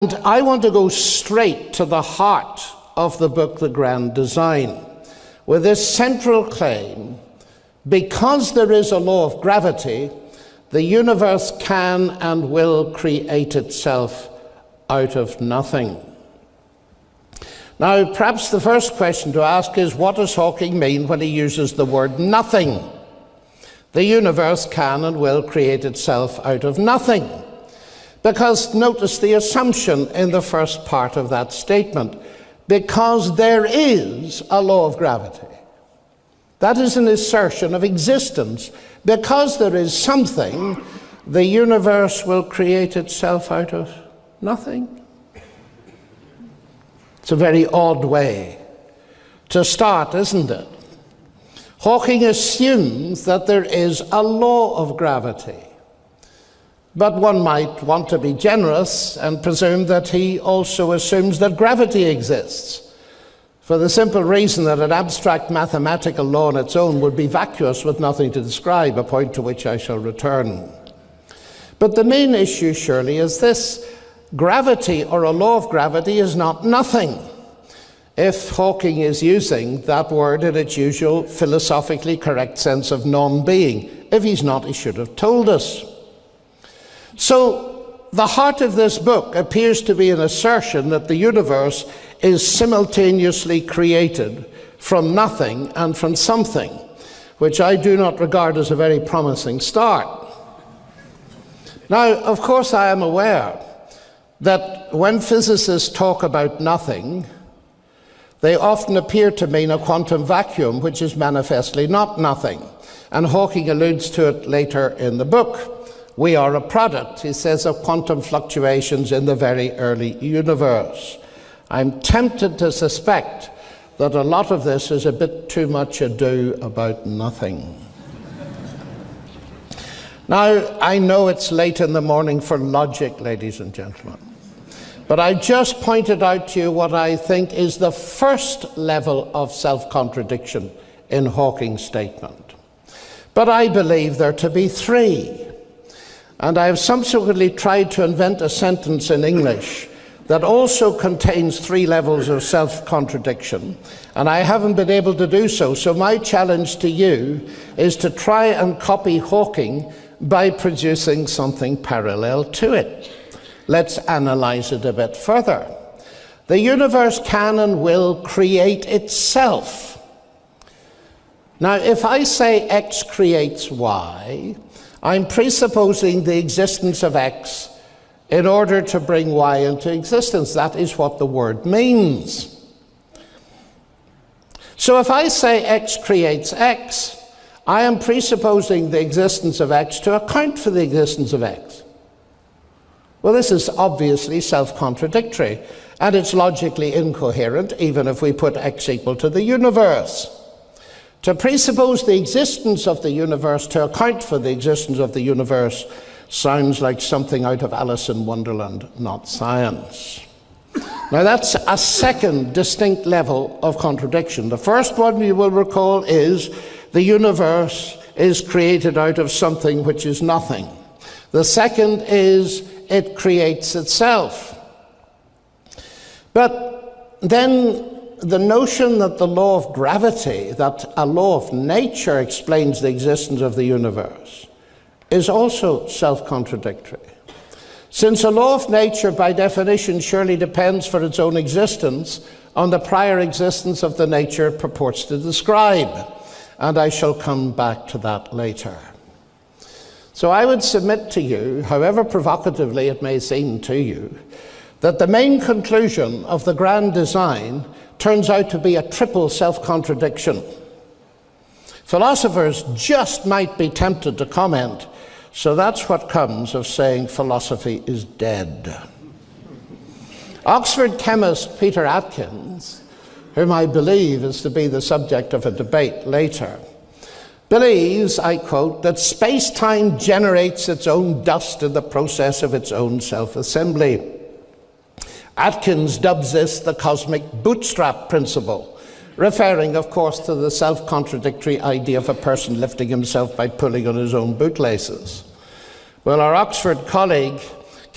And I want to go straight to the heart of the book, The Grand Design, with this central claim: because there is a law of gravity, the universe can and will create itself out of nothing. Now, perhaps the first question to ask is, what does Hawking mean when he uses the word nothing? The universe can and will create itself out of nothing. Because notice the assumption in the first part of that statement: because there is a law of gravity. That is an assertion of existence. Because there is something, the universe will create itself out of nothing. It's a very odd way to start, isn't it? Hawking assumes that there is a law of gravity. But one might want to be generous and presume that he also assumes that gravity exists, for the simple reason that an abstract mathematical law on its own would be vacuous with nothing to describe, a point to which I shall return. But the main issue surely is this: gravity, or a law of gravity, is not nothing, if Hawking is using that word in its usual philosophically correct sense of non-being. If he's not, he should have told us. So the heart of this book appears to be an assertion that the universe is simultaneously created from nothing and from something, which I do not regard as a very promising start. Now, of course, I am aware that when physicists talk about nothing, they often appear to mean a quantum vacuum, which is manifestly not nothing. And Hawking alludes to it later in the book. We are a product, he says, of quantum fluctuations in the very early universe. I'm tempted to suspect that a lot of this is a bit too much ado about nothing. Now, I know it's late in the morning for logic, ladies and gentlemen, but I just pointed out to you what I think is the first level of self-contradiction in Hawking's statement. But I believe there to be three. And I have subsequently tried to invent a sentence in English that also contains three levels of self-contradiction, and I haven't been able to do so. So my challenge to you is to try and copy Hawking by producing something parallel to it. Let's analyze it a bit further. The universe can and will create itself. Now, if I say X creates Y, I'm presupposing the existence of X in order to bring Y into existence. That is what the word means. So if I say X creates X, I am presupposing the existence of X to account for the existence of X. Well, this is obviously self-contradictory, and it's logically incoherent, even if we put X equal to the universe. To presuppose the existence of the universe to account for the existence of the universe sounds like something out of Alice in Wonderland, not science. Now, that's a second distinct level of contradiction. The first one, you will recall, is the universe is created out of something which is nothing. The second is it creates itself. But then the notion that the law of gravity, that a law of nature explains the existence of the universe, is also self-contradictory. Since a law of nature, by definition, surely depends for its own existence on the prior existence of the nature it purports to describe. And I shall come back to that later. So I would submit to you, however provocatively it may seem to you, that the main conclusion of the grand design turns out to be a triple self-contradiction. Philosophers just might be tempted to comment, so that's what comes of saying philosophy is dead. Oxford chemist Peter Atkins, whom I believe is to be the subject of a debate later, believes, I quote, that space-time generates its own dust in the process of its own self-assembly. Atkins dubs this the cosmic bootstrap principle, referring, of course, to the self-contradictory idea of a person lifting himself by pulling on his own bootlaces. Well, our Oxford colleague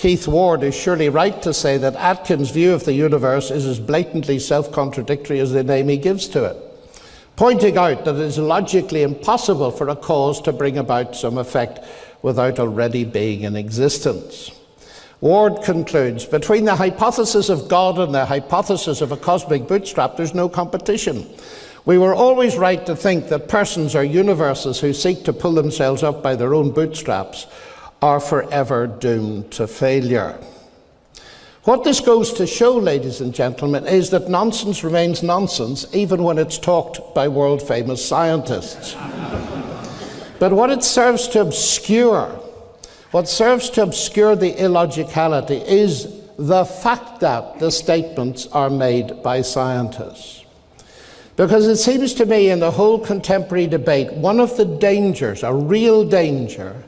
Keith Ward is surely right to say that Atkins' view of the universe is as blatantly self-contradictory as the name he gives to it, pointing out that it is logically impossible for a cause to bring about some effect without already being in existence. Ward concludes, between the hypothesis of God and the hypothesis of a cosmic bootstrap, there's no competition. We were always right to think that persons are universes who seek to pull themselves up by their own bootstraps are forever doomed to failure. What this goes to show, ladies and gentlemen, is that nonsense remains nonsense even when it's talked by world-famous scientists. But what it serves to obscure, what serves to obscure the illogicality is the fact that the statements are made by scientists. Because it seems to me in the whole contemporary debate, one of the dangers, a real danger,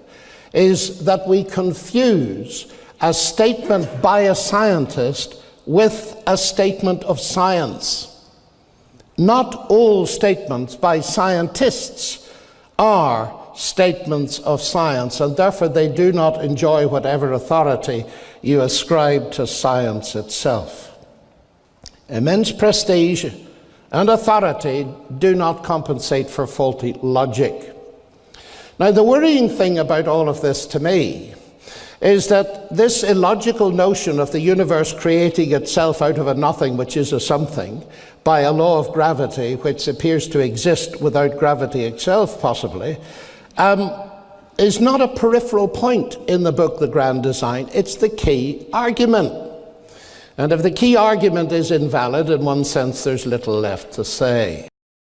is that we confuse a statement by a scientist with a statement of science. Not all statements by scientists are statements of science, and therefore they do not enjoy whatever authority you ascribe to science itself. Immense prestige and authority do not compensate for faulty logic. Now, the worrying thing about all of this to me is that this illogical notion of the universe creating itself out of a nothing, which is a something, by a law of gravity which appears to exist without gravity itself, possibly, is not a peripheral point in the book The Grand Design. It's the key argument. And if the key argument is invalid, in one sense, there's little left to say.